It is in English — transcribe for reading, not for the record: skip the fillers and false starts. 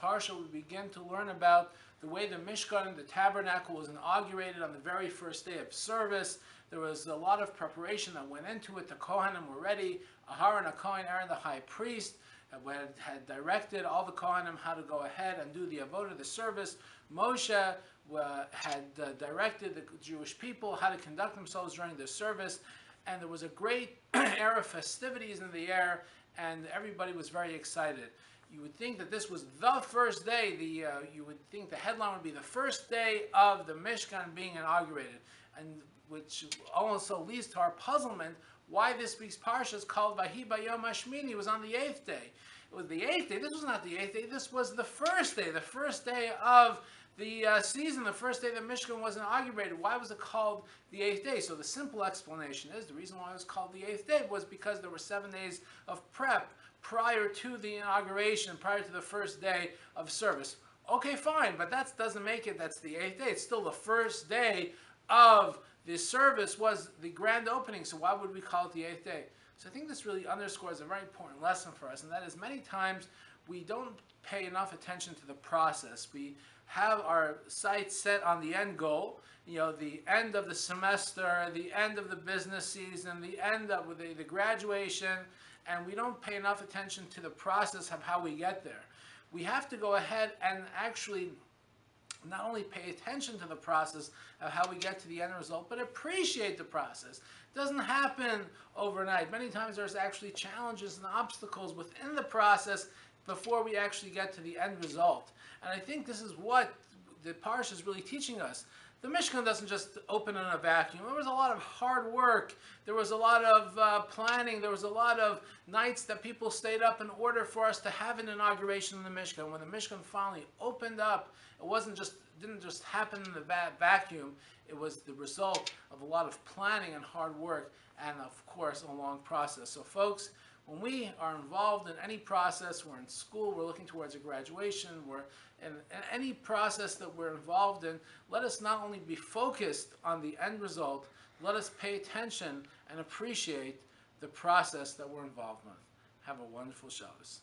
parsha, we begin to learn about the way the Mishkan, the tabernacle, was inaugurated on the very first day of service. There was a lot of preparation that went into it. The Kohanim were ready. Aharon HaKohen, Aaron the high priest, had directed all the Kohanim how to go ahead and do the avodah, the service. Moshe had directed the Jewish people how to conduct themselves during the service. And there was a great air of festivities in the air, and everybody was very excited. You would think that this was the first day, you would think the headline would be the first day of the Mishkan being inaugurated, and which also leads to our puzzlement why this week's parsha is called Vahi Bayom Shmini. It was on the 8th day. It was the 8th day. This was not the 8th day. This was the first day of the season, the first day the Mishkan was inaugurated. Why was it called the 8th day? So the simple explanation is the reason why it was called the 8th day was because there were 7 days of prep prior to the inauguration, prior to the first day of service. Okay, fine, but that doesn't make it that's the 8th day. It's still the first day of the service was the grand opening, so why would we call it the 8th day? So I think this really underscores a very important lesson for us, and that is many times we don't pay enough attention to the process. We have our sights set on the end goal, the end of the semester, the end of the business season, the end of the graduation, and we don't pay enough attention to the process of how we get there. We have to go ahead and actually not only pay attention to the process of how we get to the end result, but appreciate the process. It doesn't happen overnight. Many times there's actually challenges and obstacles within the process before we actually get to the end result. And I think this is what the parsha is really teaching us. The Mishkan doesn't just open in a vacuum. There was a lot of hard work. There was a lot of planning. There was a lot of nights that people stayed up in order for us to have an inauguration in the Mishkan. When the Mishkan finally opened up, it didn't just happen in the vacuum. It was the result of a lot of planning and hard work, and of course a long process. So folks, when we are involved in any process, we're in school, we're looking towards a graduation, we're in any process that we're involved in, let us not only be focused on the end result, let us pay attention and appreciate the process that we're involved with. Have a wonderful Shabbos.